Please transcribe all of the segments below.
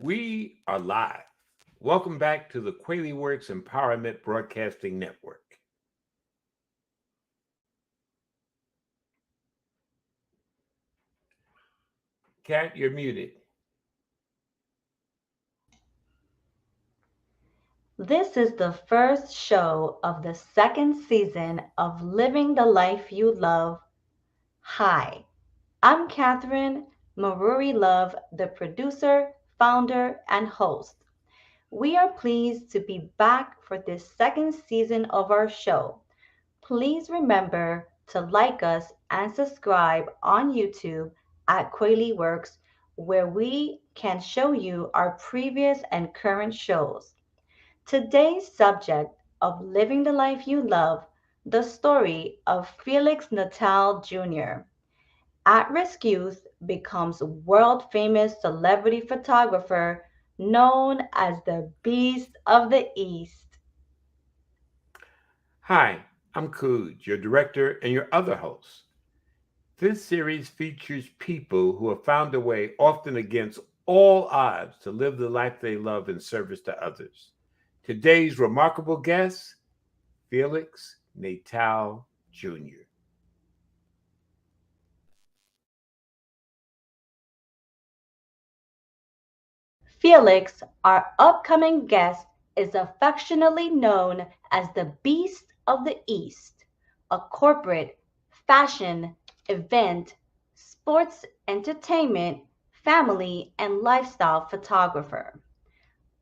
We are live. Welcome back to the Kweliworks Empowerment Broadcasting Network. Kat, you're muted. This is the first show of the second season of Living the Life You Love. Hi, I'm Katherine, Maruri-Love, the producer, founder, and host. We are pleased to be back for this second season of our show. Please remember to like us and subscribe on YouTube at Kweliworks, where we can show you our previous and current shows. Today's subject of Living the Life You Love, the story of Felix Natal Jr. At risk youth becomes world famous celebrity photographer known as the Beast of the East. Hi, I'm Kuj, your director and your other host. This series features people who have found a way, often against all odds, to live the life they love in service to others. Today's remarkable guest, Felix Natal Jr. Felix, our upcoming guest, is affectionately known as the Beast of the East, a corporate, fashion, event, sports, entertainment, family, and lifestyle photographer.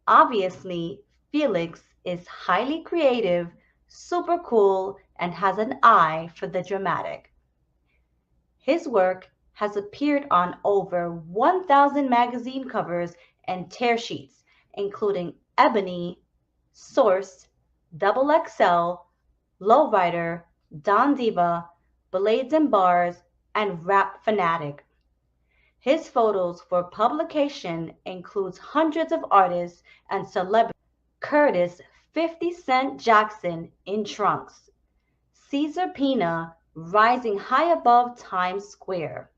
Obviously, Felix is highly creative, super cool, and has an eye for the dramatic. His work has appeared on over 1,000 magazine covers and tear sheets, including Ebony, Source, Double XL, Lowrider, Don Diva, Blades and Bars, and Rap Fanatic. His photos for publication includes hundreds of artists and celebrities. Curtis 50 Cent Jackson in trunks. Caesar Pina rising high above Times Square.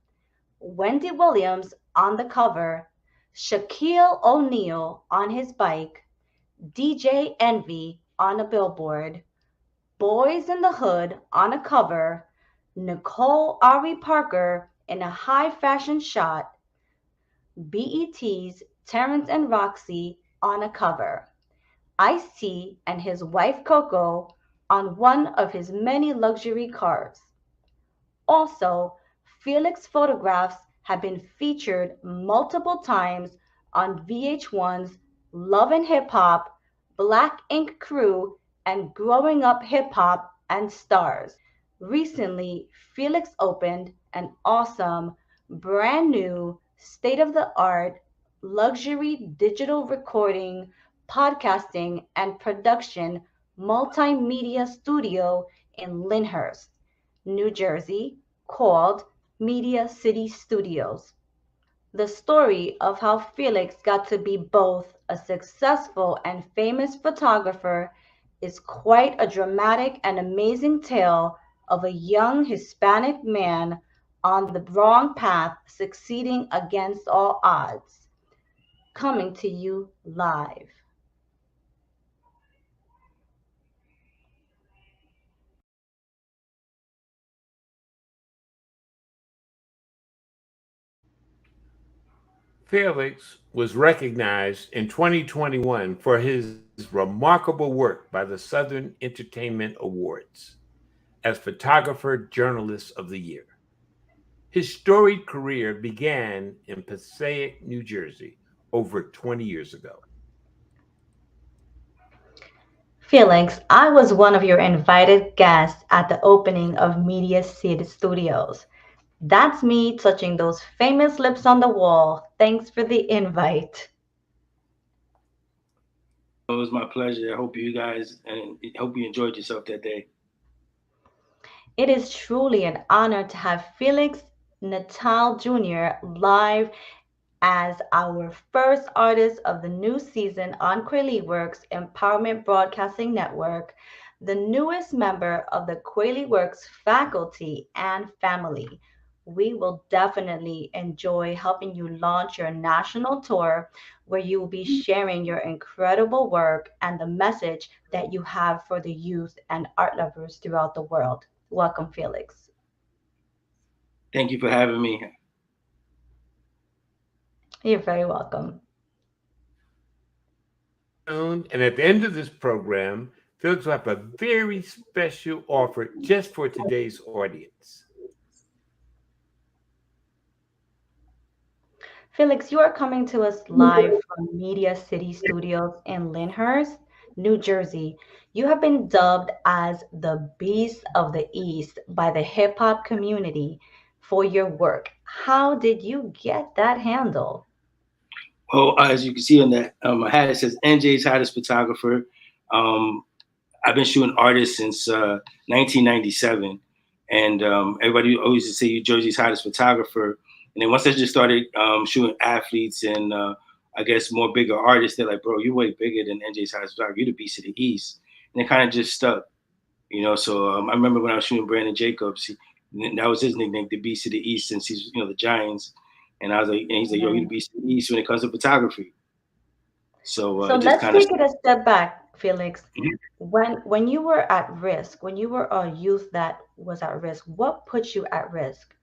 Wendy Williams on the cover. Shaquille O'Neal on his bike. DJ Envy on a billboard. Boys in the Hood on a cover. Nicole Ari Parker in a high fashion shot. BET's Terrence and Roxy on a cover. Ice-T and his wife Coco on one of his many luxury cars. Also, Felix photographs have been featured multiple times on VH1's Love and Hip Hop, Black Ink Crew, and Growing Up Hip Hop and Stars. Recently, Felix opened an awesome, brand new, state of the art luxury digital recording, podcasting, and production multimedia studio in Lyndhurst, New Jersey, called Media City Studios. The story of how Felix got to be both a successful and famous photographer is quite a dramatic and amazing tale of a young Hispanic man on the wrong path succeeding against all odds. Coming to you live. Felix was recognized in 2021 for his remarkable work by the Southern Entertainment Awards as Photographer Journalist of the Year. His storied career began in Passaic, New Jersey, over 20 years ago. Felix, I was one of your invited guests at the opening of Media City Studios. That's me touching those famous lips on the wall. Thanks for the invite. It was my pleasure. I hope you guys and hope you enjoyed yourself that day. It is truly an honor to have Felix Natal Jr. live as our first artist of the new season on Kweliworks Empowerment Broadcasting Network, the newest member of the Kweliworks faculty and family. we will definitely enjoy helping you launch your national tour where you will be sharing your incredible work and the message that you have for the youth and art lovers throughout the world. Welcome, Felix. Thank you for having me. You're very welcome. And at the end of this program, Felix will have a very special offer just for today's audience. Felix, you are coming to us live from Media City Studios in Lyndhurst, New Jersey. You have been dubbed as the Beast of the East by the hip hop community for your work. How did you get that handle? Well, as you can see on that, my hat, it says NJ's hottest photographer. Um, I've been shooting artists since 1997, and everybody always used to say you Jersey's hottest photographer. And then once I just started shooting athletes and I guess more bigger artists, they're like, "Bro, you're way bigger than NJ's hottest photographer. You're the Beast of the East," and it kind of just stuck, you know. So I remember when I was shooting Brandon Jacobs, that was his nickname, the Beast of the East, since he's the Giants. And I was like, and he's like, "Yo, you're the Right. Beast of the East when it comes to photography." So So it just let's kind of. take it a step back, Felix. When you were at risk, when you were a youth that was at risk, what put you at risk?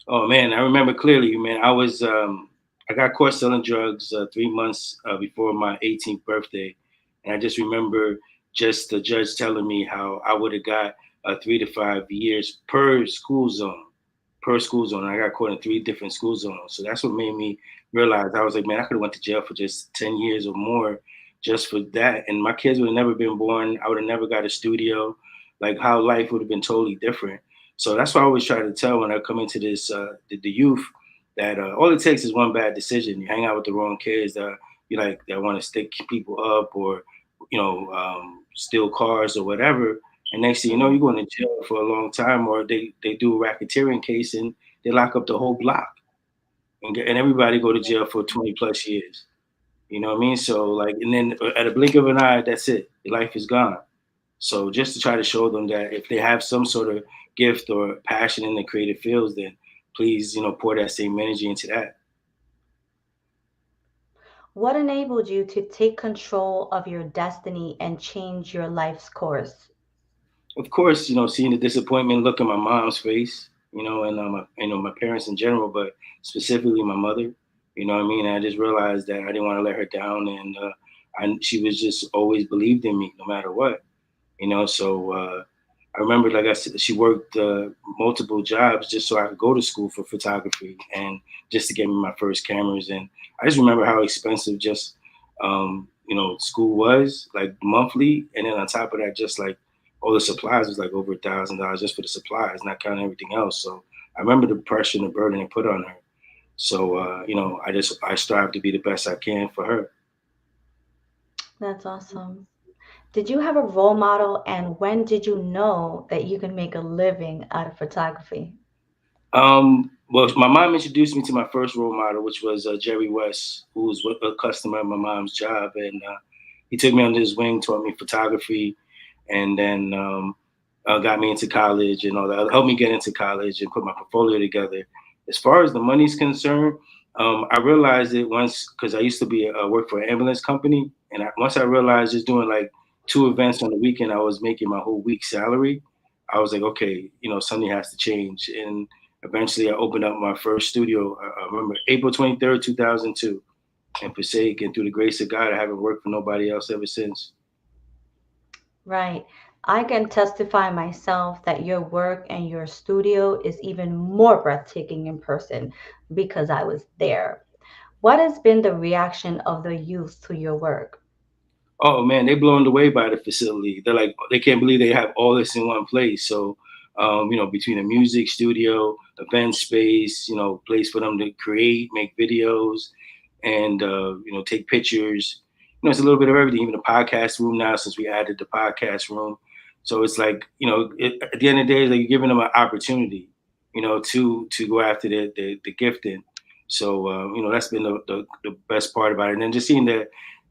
Oh man, I remember clearly, man. I got caught selling drugs 3 months before my 18th birthday, and I just remember just the judge telling me how I would have got 3 to 5 years per school zone. I got caught in three different school zones, so that's what made me realize I was like, man, I could have went to jail for just 10 years or more just for that, and my kids would have never been born. I would have never got a studio. Like how life would have been totally different. So that's why I always try to tell when I come into this the youth that all it takes is one bad decision. You hang out with the wrong kids that you like that want to stick people up or steal cars or whatever. And next thing you know, Mhm. you're going to jail for a long time, or they do a racketeering case and they lock up the whole block and everybody go to jail for 20 plus years. You know what I mean? So like, and then at a blink of an eye, that's it. Your life is gone. So just to try to show them that if they have some sort of gift or passion in the creative fields, then please, pour that same energy into that. What enabled you to take control of your destiny and change your life's course? Of course, seeing the disappointment look in my mom's face, and my parents in general, but specifically my mother. You know what I mean? I just realized that I didn't want to let her down, and she was just always believed in me no matter what. So I remember, like I said, she worked multiple jobs just so I could go to school for photography and just to get me my first cameras. And I just remember how expensive just school was, like monthly, and then on top of that, just like all the supplies was like over $1,000 just for the supplies, not counting everything else. So I remember the pressure and the burden it put on her. So I strive to be the best I can for her. That's awesome. Did you have a role model, and when did you know that you can make a living out of photography? Well, my mom introduced me to my first role model, which was Jerry West, who was a customer at my mom's job, and he took me under his wing, taught me photography, and then got me into college and all that. Helped me get into college and put my portfolio together. As far as the money's concerned, I realized it once because I used to be work for an ambulance company, and once I realized just doing like two events on the weekend, I was making my whole week's salary. I was like, okay, something has to change, and eventually I opened up my first studio. I remember April 23rd, 2002, in Passaic, and through the grace of God, I haven't worked for nobody else ever since. Right. I can testify myself that your work and your studio is even more breathtaking in person because I was there. What has been the reaction of the youth to your work? Oh man, they're blown away by the facility. They're like, they can't believe they have all this in one place. So, between a music studio, event space, place for them to create, make videos, and take pictures. It's a little bit of everything. Even the podcast room now, since we added the podcast room. So it's like, at the end of the day, it's like you're giving them an opportunity, to go after the gifting. So that's been the best part about it. And then just seeing the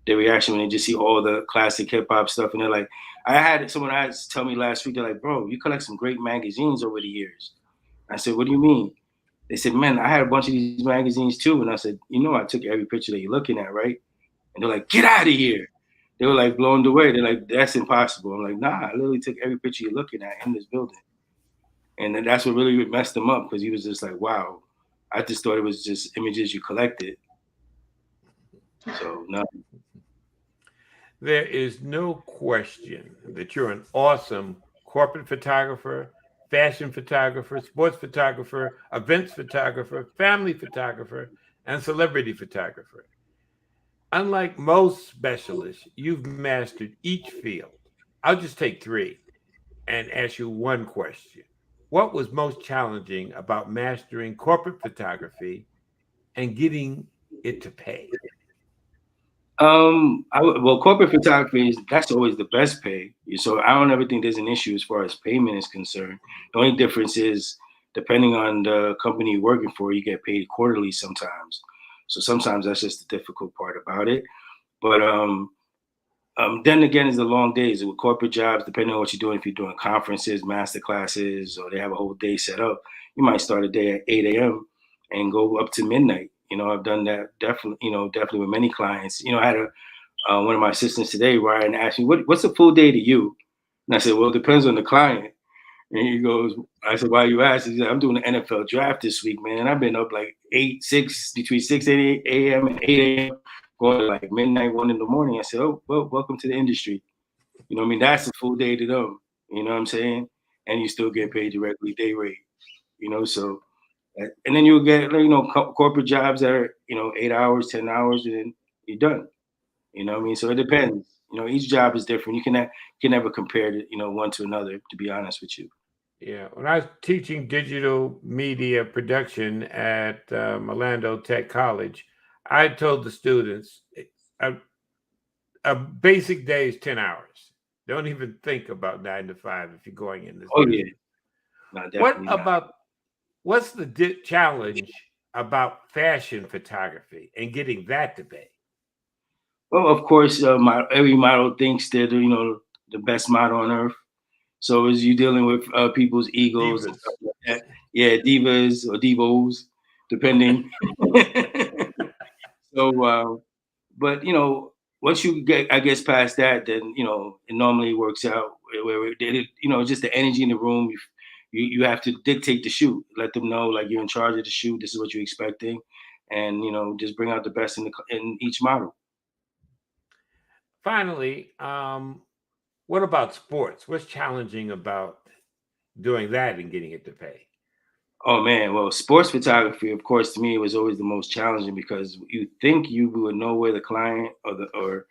reaction when they just see all the classic hip hop stuff, and they're like, I had someone tell me last week, they're like, bro, you collect some great magazines over the years. I said, what do you mean? They said, man, I had a bunch of these magazines too. And I said, you know, I took every picture that you're looking at, right? And they're like, get out of here. They were like blown away. They're like, that's impossible. I'm like, nah, I literally took every picture you're looking at in this building. And then that's what really messed him up because he was just like, wow, I just thought it was just images you collected. So, no. There is no question that you're an awesome corporate photographer, fashion photographer, sports photographer, events photographer, family photographer, and celebrity photographer. Unlike most specialists, you've mastered each field. I'll just take three and ask you one question. What was most challenging about mastering corporate photography and getting it to pay? Well, corporate photography is that's always the best pay. So I don't ever think there's an issue as far as payment is concerned. The only difference is depending on the company you're working for, you get paid quarterly sometimes. So sometimes that's just the difficult part about it. But then again, it's the long days with corporate jobs. Depending on what you're doing, if you're doing conferences, master classes, or they have a whole day set up, you might start a day at 8 a.m. and go up to midnight. You know, I've done that definitely. You know, definitely with many clients. You know, I had one of my assistants today, Ryan, asked me, "What's a full day to you?" And I said, "Well, it depends on the client." And he goes, "I said, why you ask?" He said, "I'm doing the NFL draft this week, man. And I've been up like 6 between 6 and 8 a.m. and 8 a.m. going to like midnight, 1 in the morning." I said, "Oh, well, welcome to the industry." You know what I mean? That's a full day to them. You know what I'm saying? And you still get paid directly day rate. You know, so and then you'll get corporate jobs that are 8 hours, 10 hours, and then you're done. You know what I mean? So it depends. You know, each job is different. You can never compare it, one to another. To be honest with you. Yeah, when I was teaching digital media production at Orlando Tech College, I told the students a, a basic day is 10 hours. Don't even think about 9 to 5 if you're going in this Oh yeah, business. no, What definitely not. about what's the challenge about fashion photography and getting that to pay? Well, of course, every model thinks they're the best model on earth. So as you dealing with people's egos and stuff Divas. like that, yeah, divas or divos, depending. So, but once you get, I guess, past that, then it normally works out where just the energy in the room. You have to dictate the shoot, let them know like you're in charge of the shoot. This is what you're expecting, and just bring out the best in each model. Finally, what about sports? What's challenging about doing that and getting it to pay? Oh man, well, sports photography, of course, to me was always the most challenging because you think you would know where the client or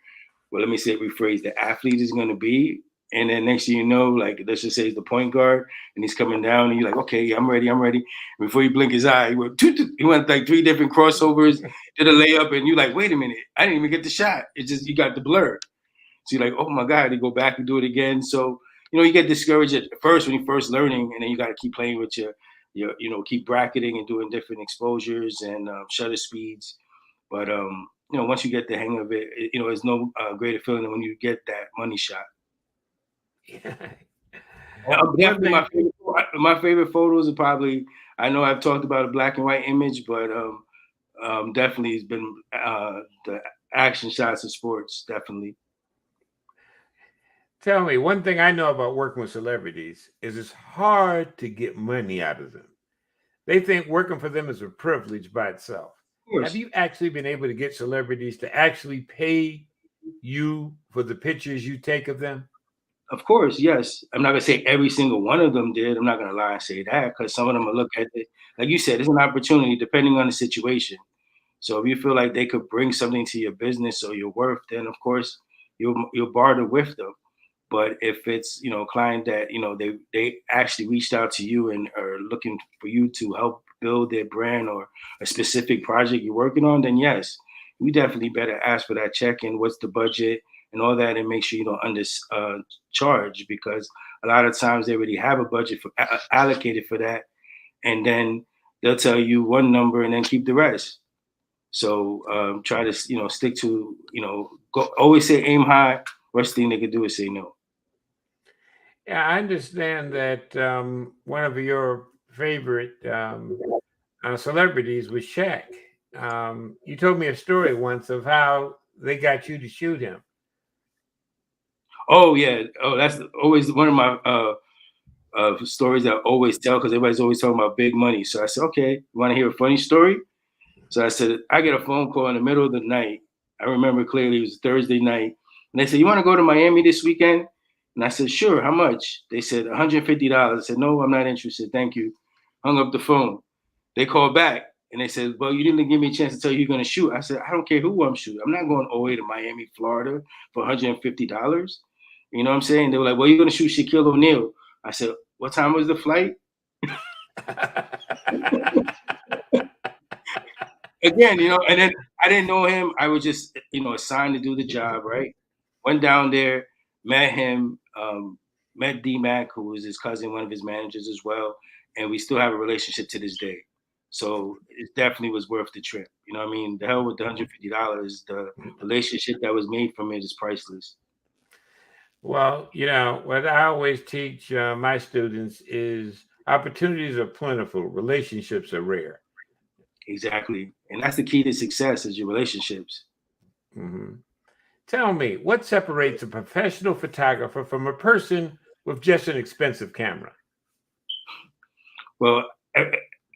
well, let me say rephrase, the athlete is going to be, and then next thing you know, like let's just say it's the point guard, and he's coming down, and you're like, okay, yeah, I'm ready, I'm ready. And before you blink his eye, he went like three different crossovers, did a layup, and you're like, wait a minute, I didn't even get the shot. It's just you got the blur. So you're like, oh my God, you go back and do it again. So, you get discouraged at first when you're first learning, and then you got to keep playing with keep bracketing and doing different exposures and shutter speeds. But, once you get the hang of it, it's no greater feeling than when you get that money shot. One Definitely thing, my favorite photos are probably, I know I've talked about a black and white image, but definitely has been the action shots of sports, definitely. tell me, one thing I know about working with celebrities is it's hard to get money out of them. They think working for them is a privilege by itself. Of Have course. you actually been able to get celebrities to actually pay you for the pictures you take of them? Of course, yes. I'm not gonna say every single one of them did. I'm not gonna lie and say that because some of them will look at it, like you said, it's an opportunity depending on the situation. So if you feel like they could bring something to your business or your worth, then of course you'll barter with them. But if it's a client that they actually reached out to you and are looking for you to help build their brand or a specific project you're working on, then yes, you definitely better ask for that check and what's the budget and all that, and make sure you don't under charge because a lot of times they already have a budget for allocated for that, and then they'll tell you one number and then keep the rest. So try to stick to go always say aim high. Worst thing they could do is say no. Yeah, I understand that one of your favorite celebrities was Shaq. You told me a story once of how they got you to shoot him. Oh yeah. Oh, that's always one of my stories that I always tell because everybody's always talking about big money. So I said, okay, you want to hear a funny story? So I said, I get a phone call in the middle of the night. I remember clearly it was Thursday night. And they said, you want to go to Miami this weekend? And I said, sure. How much? They said, $150. I said, no, I'm not interested. Thank you. Hung up the phone. They called back and they said, well, you didn't give me a chance to tell you you're going to shoot. I said, I don't care who I'm shooting. I'm not going all the way to Miami, Florida for $150. You know what I'm saying? They were like, well, you're going to shoot Shaquille O'Neal. I said, what time was the flight? Again, and then I didn't know him. I was just, assigned to do the job, right? Went down there, met him, met D-Mac, who was his cousin, one of his managers as well. And we still have a relationship to this day. So it definitely was worth the trip. You know what I mean? The hell with the $150. The relationship that was made from it is priceless. Well, what I always teach my students is opportunities are plentiful, relationships are rare. Exactly. And that's the key to success is your relationships. Mm-hmm. Tell me, what separates a professional photographer from a person with just an expensive camera? Well, I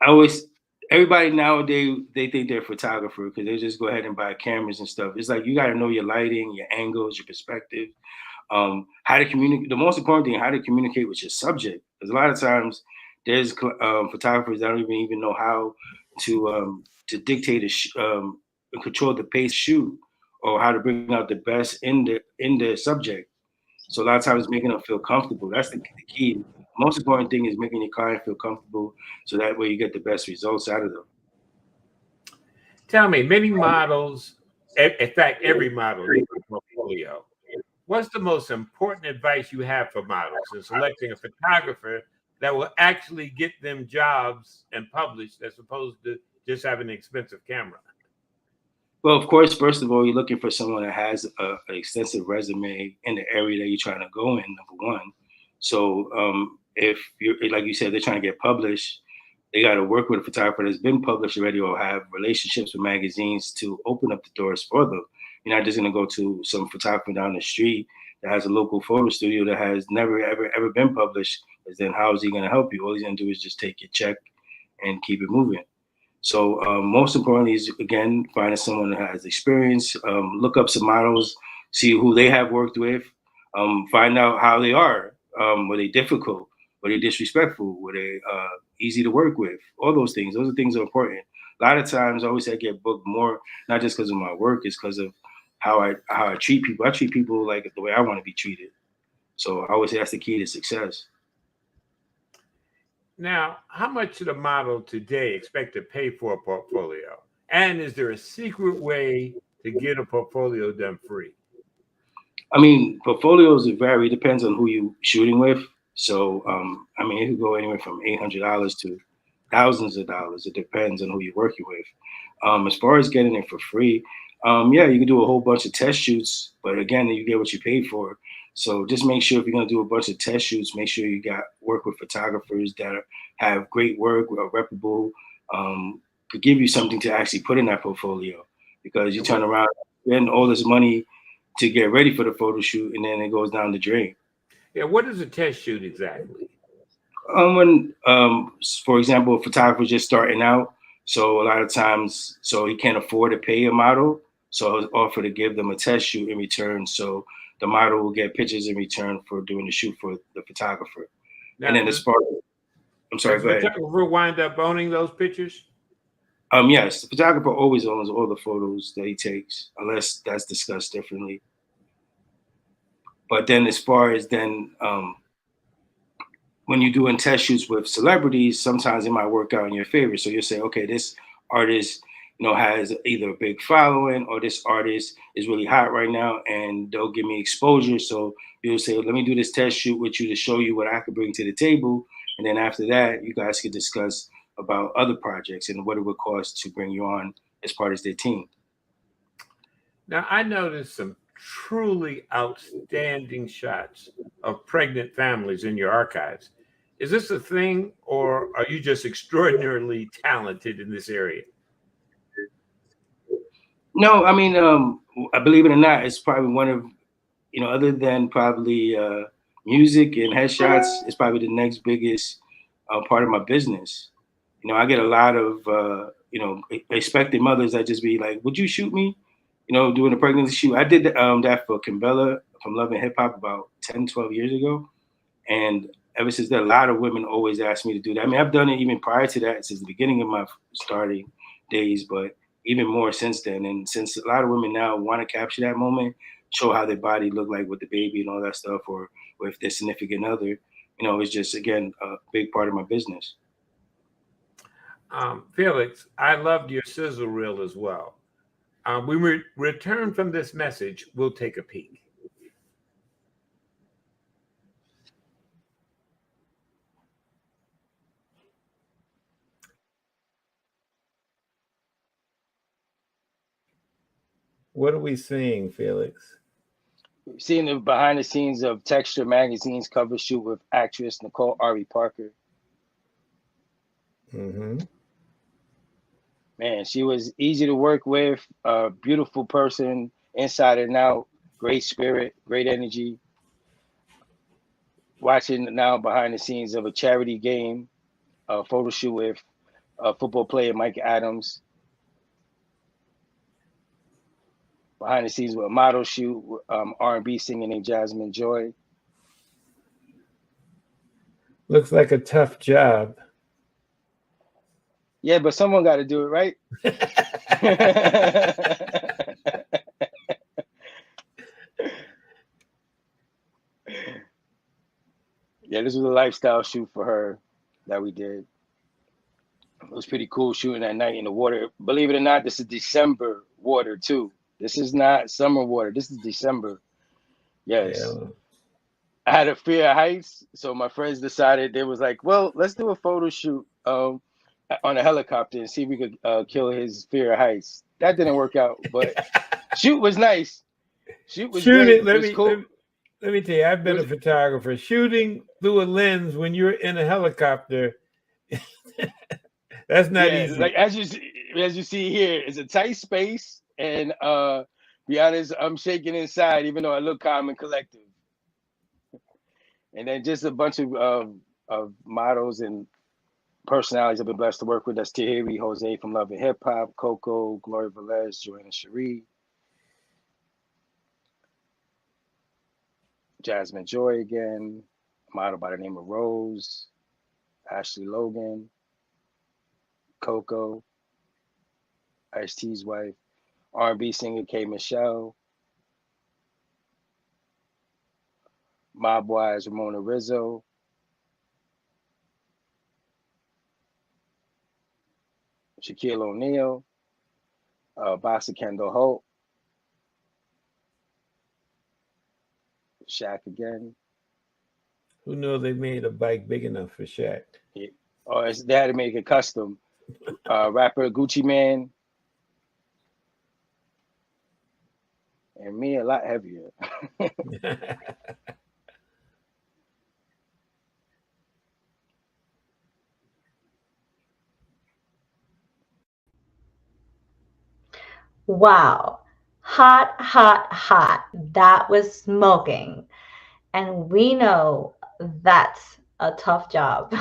always, everybody nowadays, they think they're a photographer because they just go ahead and buy cameras and stuff. It's like you got to know your lighting, your angles, your perspective, how to communicate. The most important thing, how to communicate with your subject. Because a lot of times there's photographers that don't even know how to dictate and control the pace shoot or how to bring out the best in the subject. So a lot of times making them feel comfortable. That's the key. The most important thing is making your client feel comfortable so that way you get the best results out of them. Tell me, many models, in fact, every model needs a portfolio. What's the most important advice you have for models in selecting a photographer that will actually get them jobs and published as opposed to just having an expensive camera? Well, of course, first of all, you're looking for someone that has an extensive resume in the area that you're trying to go in, number one. So if you're, like you said, they're trying to get published, they got to work with a photographer that's been published already or have relationships with magazines to open up the doors for them. You're not just going to go to some photographer down the street that has a local photo studio that has never, ever been published. Because then how is he going to help you? All he's going to do is just take your check and keep it moving. So most importantly is, again, finding someone that has experience, look up some models, see who they have worked with, find out how they are. Were they difficult? Were they disrespectful? Were they easy to work with? All those things. Those are things that are important. A lot of times I always say I get booked more, not just because of my work, it's because of how I treat people. I treat people like the way I want to be treated. So I always say that's the key to success. Now, how much should a model today expect to pay for a portfolio? And is there a secret way to get a portfolio done free? I mean, portfolios vary. Depends on who you shooting with. So, I mean, it could go anywhere from $800 to thousands of dollars. It depends on who you're working with. As far as getting it for free, yeah, you can do a whole bunch of test shoots, but again, you get what you pay for. So just make sure if you're gonna do a bunch of test shoots, make sure you got work with photographers that have great work, are reputable, could give you something to actually put in that portfolio. Because you turn around, spend all this money to get ready for the photo shoot, and then it goes down the drain. Yeah, what is a test shoot exactly? When, for example, a photographer just starting out, so a lot of times, so he can't afford to pay a model, so I offer to give them a test shoot in return, so the model will get pictures in return for doing the shoot for the photographer. And Now, then as far as, I'm sorry, does go the ahead. photographer wind up owning those pictures? Yes, the photographer always owns all the photos that he takes, unless that's discussed differently. But then, as far as then, when you're doing test shoots with celebrities, sometimes it might work out in your favor. So you'll say, okay, this artist, has either a big following or this artist is really hot right now and they'll give me exposure. So you'll say, let me do this test shoot with you to show you what I could bring to the table. And then after that, you guys can discuss about other projects and what it would cost to bring you on as part of their team. Now, I noticed some truly outstanding shots of pregnant families in your archives. Is this a thing, or are you just extraordinarily talented in this area? No, I mean, I believe it or not, it's probably one of, other than probably music and headshots, it's probably the next biggest part of my business. I get a lot of, expected mothers that just be like, would you shoot me? Doing a pregnancy shoot. I did that for Kimbella from Love and Hip Hop about 10, 12 years ago. And ever since then, a lot of women always ask me to do that. I mean, I've done it even prior to that, since the beginning of my starting days, but even more since then. And since a lot of women now want to capture that moment, show how their body looked like with the baby and all that stuff, or if their significant other, it's just, again, a big part of my business. Felix, I loved your sizzle reel as well. When we return from this message, we'll take a peek. What are we seeing, Felix? Seeing the behind the scenes of Texture Magazine's cover shoot with actress Nicole Ari Parker. Mm-hmm. Man, she was easy to work with, a beautiful person, inside and out, great spirit, great energy. Watching now behind the scenes of a charity game, a photo shoot with football player Mike Adams. Behind the scenes with a model shoot, R&B singer named Jasmine Joy. Looks like a tough job. Yeah, but someone got to do it, right? Yeah, this was a lifestyle shoot for her that we did. It was pretty cool shooting that night in the water. Believe it or not, this is December water too. This is not summer water. This is December. Yes. Yeah. I had a fear of heights, so my friends decided, they was like, well, let's do a photo shoot on a helicopter and see if we could kill his fear of heights. That didn't work out, but shoot was nice. Shoot was Shooting, great. let me tell you, I've been a photographer. Shooting through a lens when you're in a helicopter, that's not easy. Like as you see here, it's a tight space, and be honest, I'm shaking inside, even though I look calm and collective. And then just a bunch of models and personalities I've been blessed to work with. That's Tahiri Jose from Love and Hip Hop, Coco, Gloria Velez, Joanna Cherie, Jasmine Joy again, a model by the name of Rose, Ashley Logan, Coco, Ice-T's wife, R&B singer K. Michelle, Mob Wise Ramona Rizzo, Shaquille O'Neal, Boxer Kendall Holt, Shaq again. Who knows they made a bike big enough for Shaq? Yeah. Oh, they had to make it custom. Rapper Gucci Man, and me a lot heavier. Wow. Hot, hot, hot. That was smoking. And we know that's a tough job.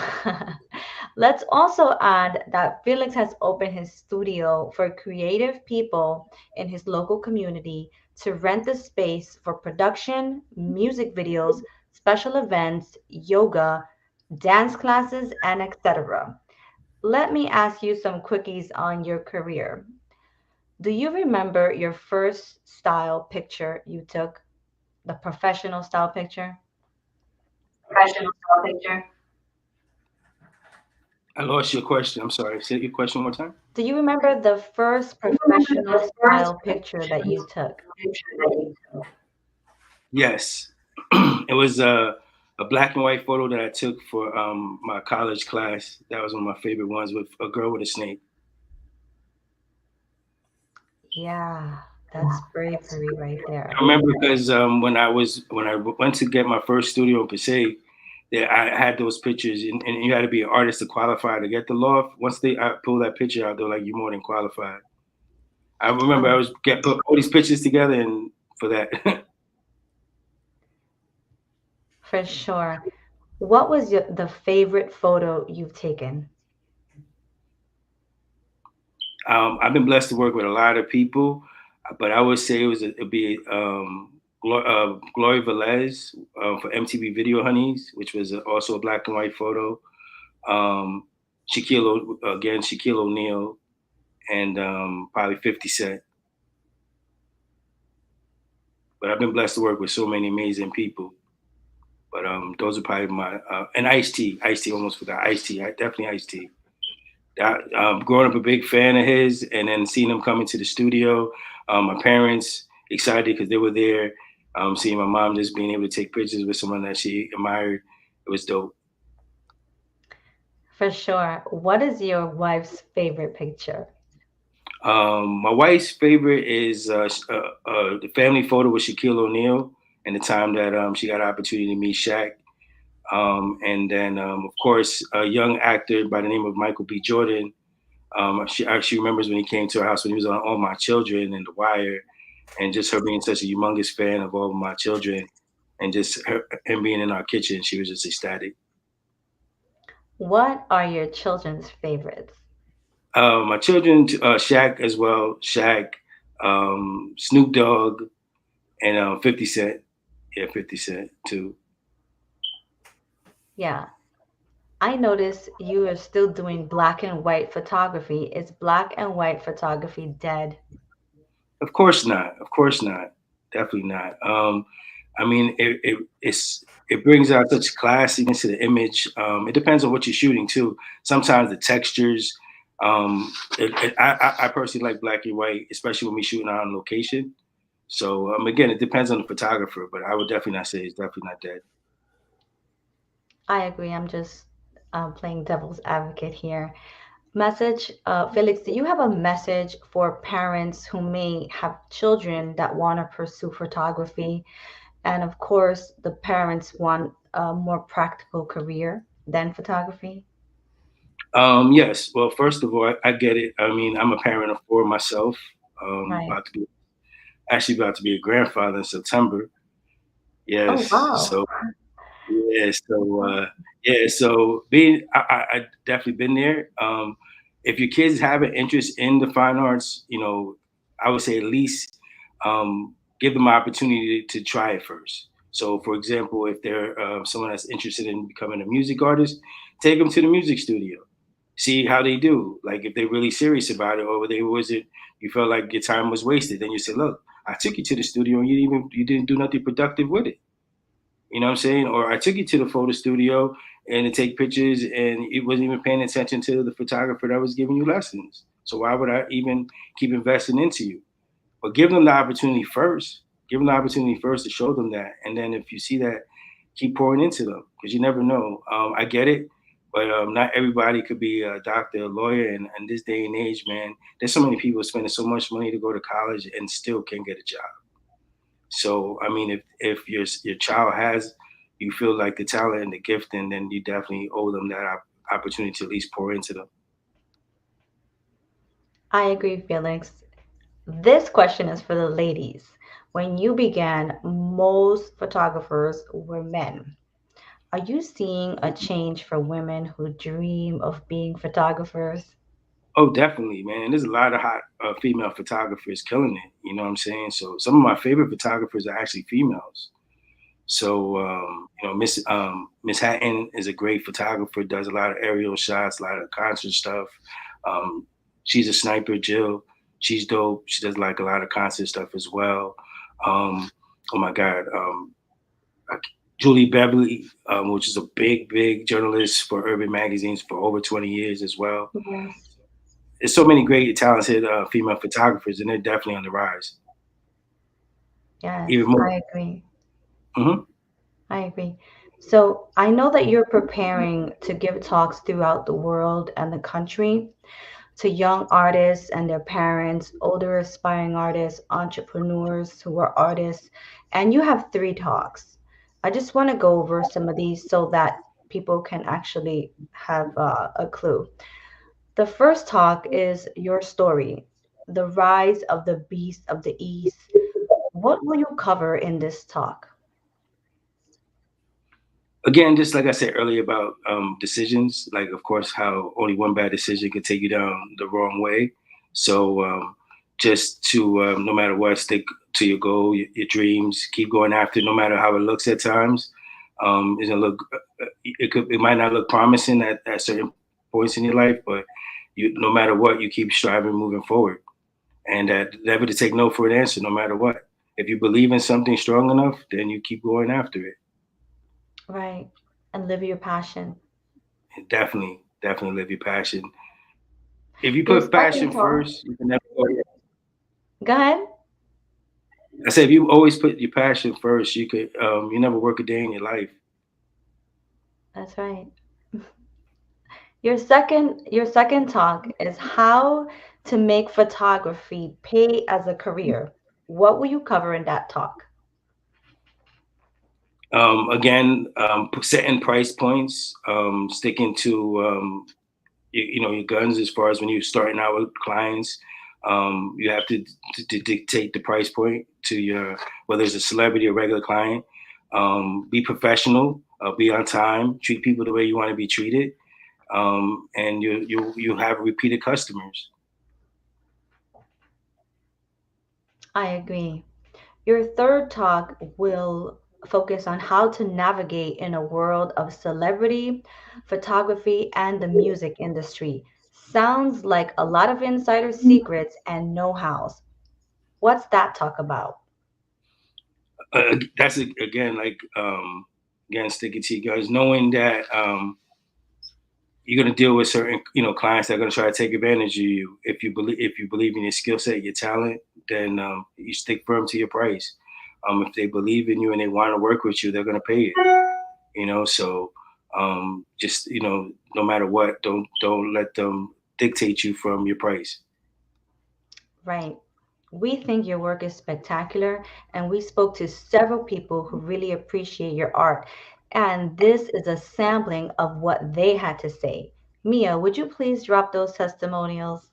Let's also add that Felix has opened his studio for creative people in his local community to rent the space for production, music videos, special events, yoga, dance classes, and etc. Let me ask you some quickies on your career. Do you remember your first style picture you took? The professional style picture? Professional style picture. I lost your question. I'm sorry. Say your question one more time. Do you remember the first professional style picture that you took? Yes. It was a black and white photo that I took for my college class. That was one of my favorite ones, with a girl with a snake. Yeah, that's bravery right there. I remember because when I went to get my first studio in Passaic, I had those pictures, and you had to be an artist to qualify to get the loft. Once I pulled that picture out, they're like, "You're more than qualified." I remember I Oh, was get put all these pictures together, and for that, for sure. What was the favorite photo you've taken? I've been blessed to work with a lot of people, but I would say it'd be Gloria Velez for MTV Video Honeys, which was also a black and white photo. Um, Shaquille O'Neal, and probably 50 Cent. But I've been blessed to work with so many amazing people. But those are probably my and Ice T. Ice T almost forgot. Ice T. Definitely Ice T. Growing up a big fan of his, and then seeing him come into the studio. My parents excited because they were there. Seeing my mom just being able to take pictures with someone that she admired, it was dope. For sure. What is your wife's favorite picture? My wife's favorite is the family photo with Shaquille O'Neal and the time that she got an opportunity to meet Shaq. And then, of course, a young actor by the name of Michael B. Jordan. She actually remembers when he came to her house when he was on All My Children and The Wire, and just her being such a humongous fan of All My Children, and just him being in our kitchen, she was just ecstatic. What are your children's favorites? My children, Shaq as well, Shaq, Snoop Dogg, and 50 Cent. Yeah, 50 Cent too. Yeah, I notice you are still doing black and white photography. Is black and white photography dead? Of course not. Of course not. Definitely not. I mean, it brings out such classiness to the image. It depends on what you're shooting too. Sometimes the textures. I personally like black and white, especially when we shooting on location. So again, it depends on the photographer, but I would definitely not say it's definitely not dead. I agree. I'm just playing devil's advocate here. Message, Felix, do you have a message for parents who may have children that want to pursue photography? And of course, the parents want a more practical career than photography. Yes. Well, first of all, I get it. I mean, I'm a parent of four myself. Right. About to be a grandfather in September. Oh, Yes. wow. So yeah, so being, I definitely been there. If your kids have an interest in the fine arts, I would say at least give them an opportunity to try it first. So, for example, if they're someone that's interested in becoming a music artist, take them to the music studio, see how they do. Like if they're really serious about it, or they wasn't, you felt like your time was wasted. Then you say, "Look, I took you to the studio, and you didn't do nothing productive with it." You know what I'm saying? Or I took you to the photo studio and to take pictures, and it wasn't even paying attention to the photographer that was giving you lessons. So why would I even keep investing into you? But give them the opportunity first. Give them the opportunity first to show them that, and then if you see that, keep pouring into them because you never know. I get it, but not everybody could be a doctor, a lawyer, and this day and age, man. There's so many people spending so much money to go to college and still can't get a job. So I mean, if your child has, you feel like the talent and the gifting, then you definitely owe them that opportunity to at least pour into them. I agree, Felix. This question is for the ladies. When you began, most photographers were men. Are you seeing a change for women who dream of being photographers? Oh, definitely, man. There's a lot of hot female photographers killing it. You know what I'm saying? So some of my favorite photographers are actually females. So Miss Hatton is a great photographer. Does a lot of aerial shots, a lot of concert stuff. Um, she's a sniper, Jill. She's dope. She does like a lot of concert stuff as well. Um, oh my God, Julie Beverly, which is a big journalist for Urban magazines for over 20 years as well. Yes, There's so many great, talented female photographers, and they're definitely on the rise, yes, even more. I agree. Hmm. I agree. So I know that you're preparing to give talks throughout the world and the country to young artists and their parents, older aspiring artists, entrepreneurs who are artists, and you have three talks. I just want to go over some of these so that people can actually have a clue. The first talk is your story, the rise of the beast of the East. What will you cover in this talk? Again, just like I said earlier about decisions, like of course how only one bad decision can take you down the wrong way. So just to no matter what, stick to your goal, your dreams, keep going after it, no matter how it looks at times. It's gonna look, it might not look promising at certain points in your life, but you, no matter what, you keep striving, moving forward, and never to take no for an answer, no matter what. If you believe in something strong enough, then you keep going after it. Right. And live your passion. And definitely live your passion. If you Your put second passion talk, first, you can never go wrong. go ahead. I said if you always put your passion first, you could you never work a day in your life. That's right. Your second talk is how to make photography pay as a career. What will you cover in that talk? Again, setting price points, sticking to you know your guns as far as when you're starting out with clients. You have to dictate the price point to your whether it's a celebrity or regular client. Be professional, be on time, treat people the way you want to be treated, and you have repeated customers. I agree. Your third talk will focus on how to navigate in a world of celebrity, photography, and the music industry. Sounds like a lot of insider secrets and know-hows. What's that talk about? That's again like again sticking to your guns, knowing that you're going to deal with certain clients that are going to try to take advantage of you. If you believe in your skill set, your talent, then you stick firm to your price. If they believe in you and they want to work with you, they're going to pay it. So just no matter what, don't let them dictate you from your price. Right. We think your work is spectacular, and we spoke to several people who really appreciate your art. And this is a sampling of what they had to say. Mia, would you please drop those testimonials?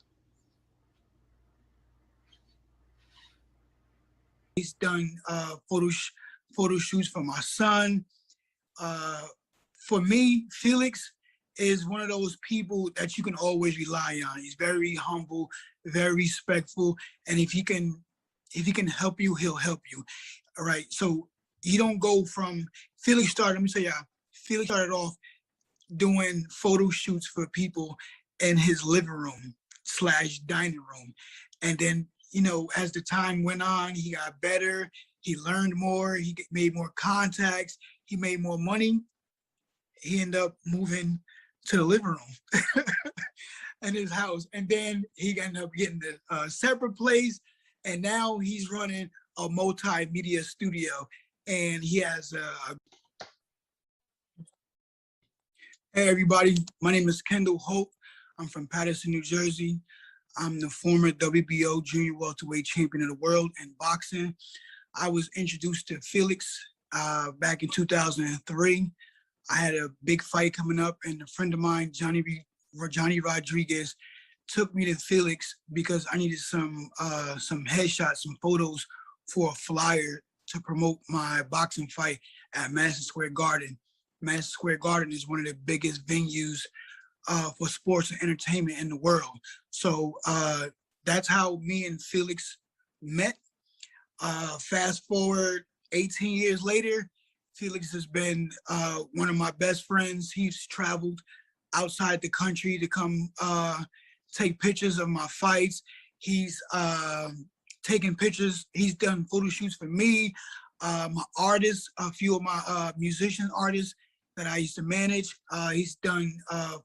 He's done photo shoots for my son. Uh, for me, Felix is one of those people that you can always rely on. He's very humble, very respectful, and if he can help you, he'll help you. All right. So you don't go from Felix started. Let me tell you, Felix started off doing photo shoots for people in his living room slash dining room. And then, as the time went on, he got better. He learned more. He made more contacts. He made more money. He ended up moving to the living room in his house. And then he ended up getting a separate place. And now he's running a multimedia studio. And he has Hey everybody, my name is Kendall Hope. I'm from Paterson, New Jersey. I'm the former WBO junior welterweight champion of the world in boxing. I was introduced to Felix back in 2003. I had a big fight coming up, and a friend of mine, Johnny Rodriguez, took me to Felix because I needed some headshots, some photos for a flyer to promote my boxing fight at Madison Square Garden. Madison Square Garden is one of the biggest venues for sports and entertainment in the world. So that's how me and Felix met. Fast forward 18 years later, Felix has been one of my best friends. He's traveled outside the country to come take pictures of my fights. He's taken pictures. He's done photo shoots for me, my artists, a few of my musician artists that I used to manage. He's done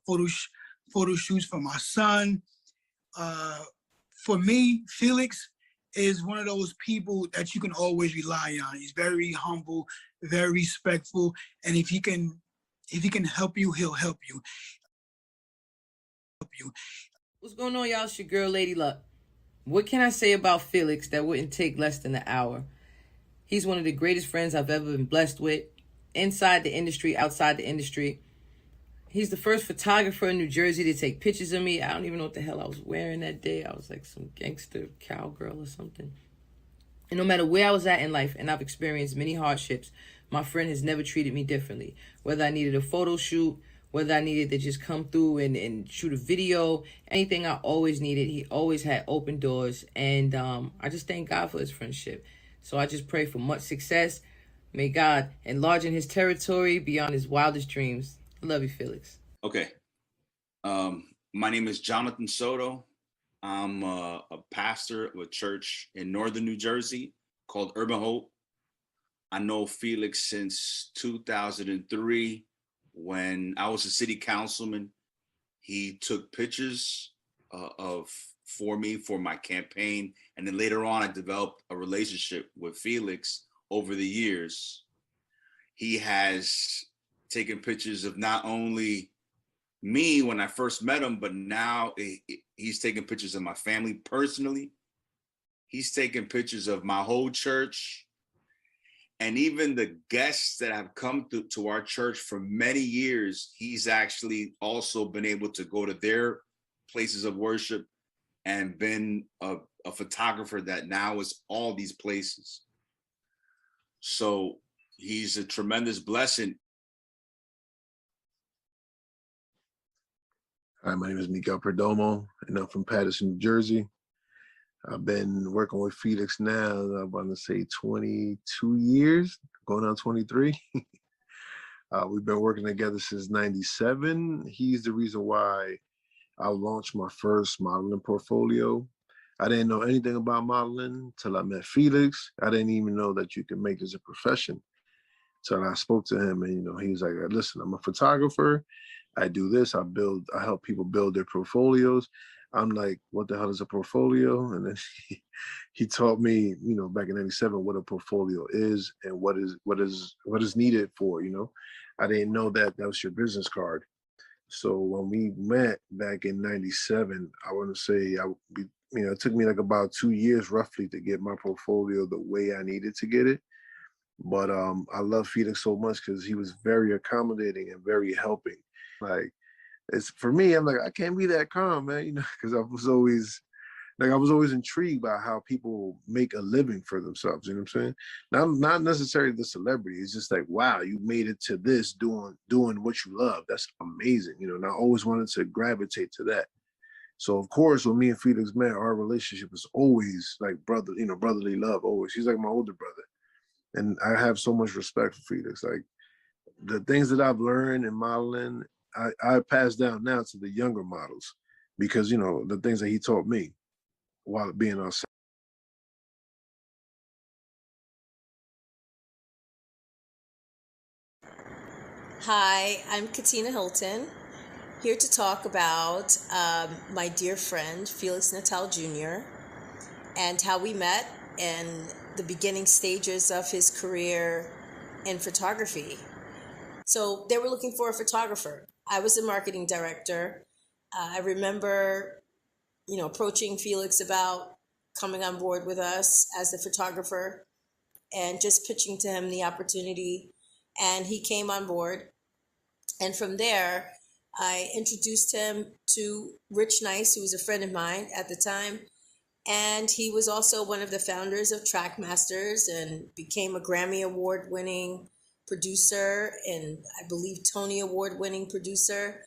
photo shoots for my son. For me, Felix is one of those people that you can always rely on. He's very humble, very respectful, and if he can help you, he'll help you. What's going on, y'all? It's your girl, Lady Luck. What can I say about Felix that wouldn't take less than an hour? He's one of the greatest friends I've ever been blessed with. inside the industry, outside the industry. He's the first photographer in New Jersey to take pictures of me. I don't even know what the hell I was wearing that day. I was like some gangster cowgirl or something. And no matter where I was at in life, and I've experienced many hardships, my friend has never treated me differently. Whether I needed a photo shoot, whether I needed to just come through and shoot a video, anything I always needed, he always had open doors. And I just thank God for his friendship. So I just pray for much success. May God enlarge in his territory beyond his wildest dreams. I love you, Felix. Okay. My name is Jonathan Soto. I'm a pastor of a church in northern New Jersey called Urban Hope. I know Felix since 2003 when I was a city councilman. He took pictures for me for my campaign. And then later on, I developed a relationship with Felix over the years. He has taken pictures of not only me when I first met him, but now he's taking pictures of my family personally. He's taking pictures of my whole church. And even the guests that have come to our church for many years, he's actually also been able to go to their places of worship and been a photographer that now is all these places. So he's a tremendous blessing. Hi, my name is Miguel Perdomo, and I'm from Patterson, New Jersey. I've been working with Felix now, I want to say 22 years, going on 23. We've been working together since 97. He's the reason why I launched my first modeling portfolio. I didn't know anything about modeling until I met Felix. I didn't even know that you can make this a profession. So I spoke to him and, he was like, listen, I'm a photographer. I do this, I help people build their portfolios. I'm like, what the hell is a portfolio? And then he taught me, back in 97, what a portfolio is and what is needed for, I didn't know that was your business card. So when we met back in 97, I want to say, it took me like about 2 years roughly to get my portfolio the way I needed to get it. But I love Felix so much because he was very accommodating and very helping. Like, it's for me, I'm like, I can't be that calm, man, because I was always intrigued by how people make a living for themselves, you know what I'm saying? Not necessarily the celebrity. It's just like, wow, you made it to this doing what you love. That's amazing, and I always wanted to gravitate to that. So of course, when me and Felix met, our relationship was always like brotherly love, always. He's like my older brother. And I have so much respect for Felix. Like, the things that I've learned in modeling, I pass down now to the younger models because, the things that he taught me while being on set. Hi, I'm Katina Hilton, here to talk about my dear friend, Felix Natal Jr., and how we met in the beginning stages of his career in photography. So they were looking for a photographer. I was the marketing director. I remember, approaching Felix about coming on board with us as the photographer and just pitching to him the opportunity. And he came on board. And from there, I introduced him to Rich Nice, who was a friend of mine at the time. And he was also one of the founders of Trackmasters and became a Grammy Award-winning producer and I believe Tony Award-winning producer.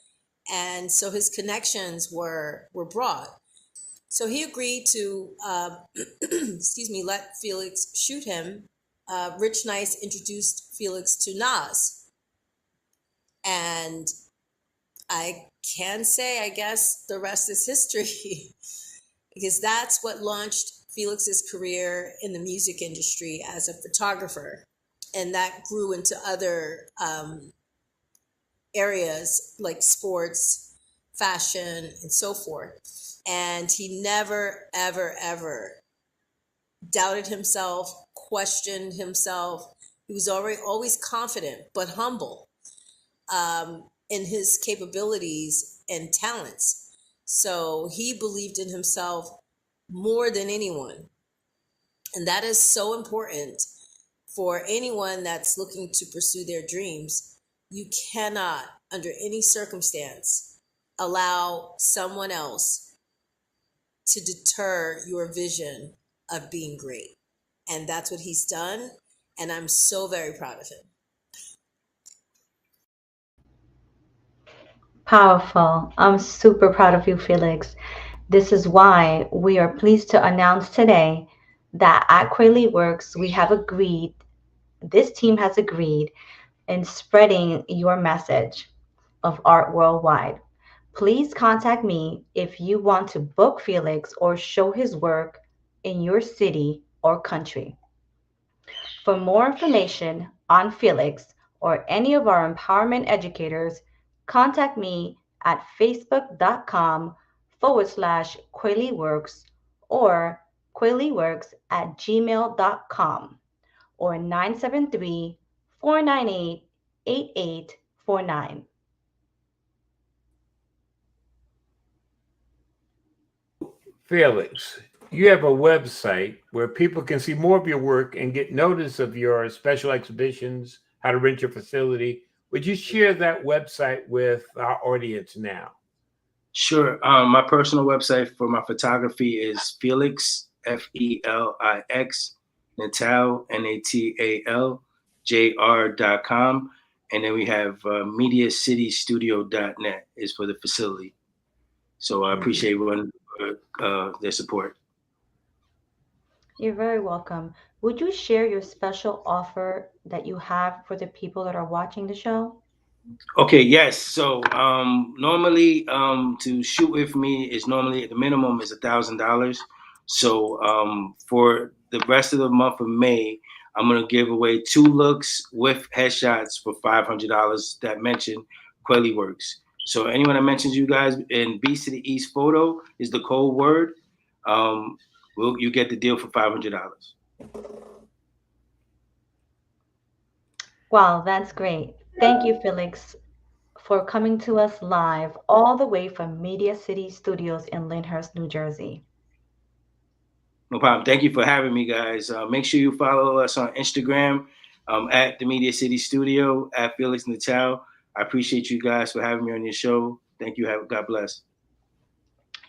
And so his connections were broad. So he agreed to, let Felix shoot him. Rich Nice introduced Felix to Nas. And I can say, I guess, the rest is history. Because that's what launched Felix's career in the music industry as a photographer. And that grew into other areas like sports, fashion, and so forth. And he never, ever, ever doubted himself, questioned himself. He was always confident, but humble in his capabilities and talents. So he believed in himself more than anyone. And that is so important for anyone that's looking to pursue their dreams, you cannot, under any circumstance, allow someone else to deter your vision of being great. And that's what he's done. And I'm so very proud of him. Powerful. I'm super proud of you, Felix. This is why we are pleased to announce today that at Kweliworks, this team has agreed in spreading your message of art worldwide. Please contact me if you want to book Felix or show his work in your city or country. For more information on Felix or any of our empowerment educators, contact me at facebook.com/Kweliworks or kweliworks@gmail.com or 973-498-8849. Felix, you have a website where people can see more of your work and get notice of your special exhibitions, how to rent your facility. Would you share that website with our audience now? Sure. My personal website for my photography is Felix, Felix, Natal, NatalJR.com. And then we have MediaCityStudio.net is for the facility. So I appreciate everyone their support. You're very welcome. Would you share your special offer that you have for the people that are watching the show? Okay, yes. So normally to shoot with me is normally the minimum is $1,000. So for the rest of the month of May, I'm gonna give away 2 looks with headshots for $500 that mention Kweliworks. So anyone that mentions you guys in Beast to the East photo is the code word. You get the deal for $500. Wow, that's great. Thank you, Felix, for coming to us live all the way from Media City Studios in Lyndhurst, New Jersey. No problem. Thank you for having me, guys. Make sure you follow us on Instagram at the Media City Studio, at Felix Natal. I appreciate you guys for having me on your show. Thank you. God bless.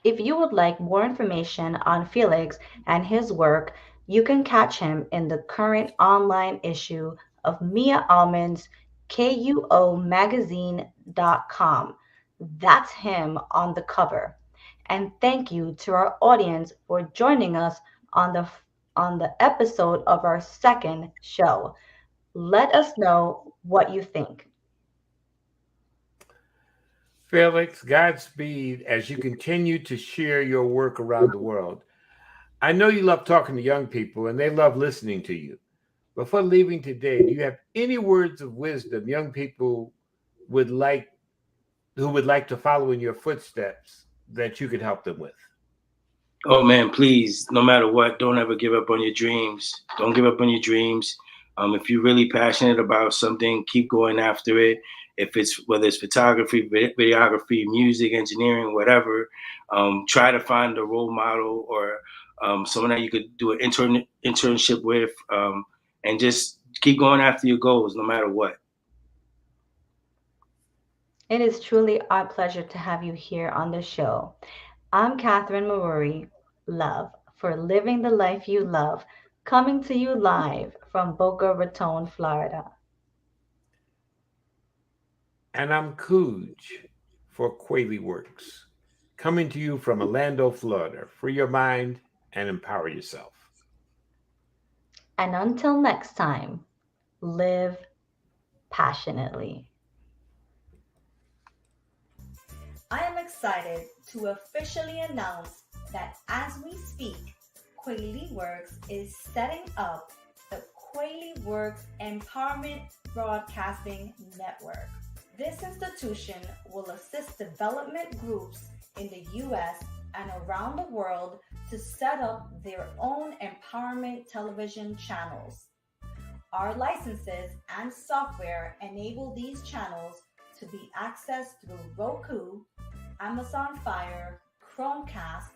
If you would like more information on Felix and his work, you can catch him in the current online issue of Mia Allman's KUOmagazine.com. That's him on the cover. And thank you to our audience for joining us on the episode of our second show. Let us know what you think. Felix, Godspeed as you continue to share your work around the world. I know you love talking to young people and they love listening to you. Before leaving today, do you have any words of wisdom young people would like who would like to follow in your footsteps that you could help them with? Oh man, please, no matter what, don't ever give up on your dreams. Don't give up on your dreams. If you're really passionate about something, keep going after it. If it's whether it's photography, videography, music, engineering, whatever, try to find a role model or someone that you could do an internship with, and just keep going after your goals, no matter what. It is truly our pleasure to have you here on the show. I'm Katherine Maruri-Love for Living the Life You Love, coming to you live from Boca Raton, Florida. And I'm Kuj for Kweliworks, coming to you from Orlando, Florida. Free your mind and empower yourself. And until next time, live passionately. I am excited to officially announce that as we speak, Kweliworks is setting up the Kweliworks Empowerment Broadcasting Network. This institution will assist development groups in the U.S. and around the world to set up their own empowerment television channels. Our licenses and software enable these channels to be accessed through Roku, Amazon Fire, Chromecast,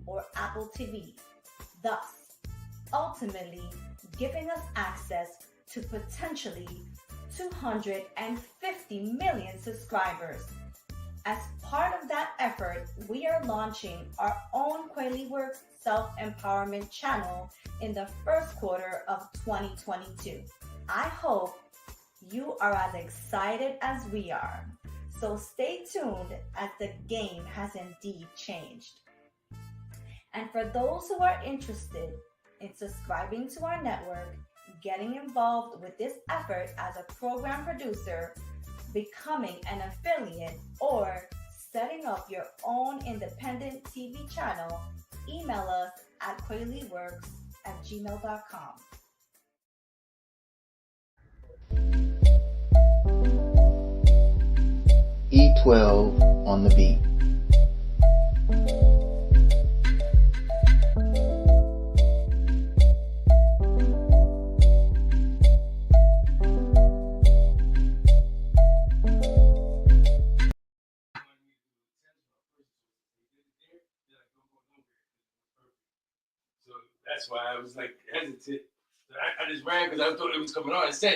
or Apple TV, thus ultimately giving us access to potentially 250 million subscribers. As part of that effort, we are launching our own Kweliworks self-empowerment channel in the first quarter of 2022. I hope you are as excited as we are. So stay tuned, as the game has indeed changed. And for those who are interested in subscribing to our network, getting involved with this effort as a program producer, becoming an affiliate, or setting up your own independent TV channel, email us at kweliworks@gmail.com. E12 on the beat. So that's why I was like hesitant. I just ran because I thought it was coming on. It said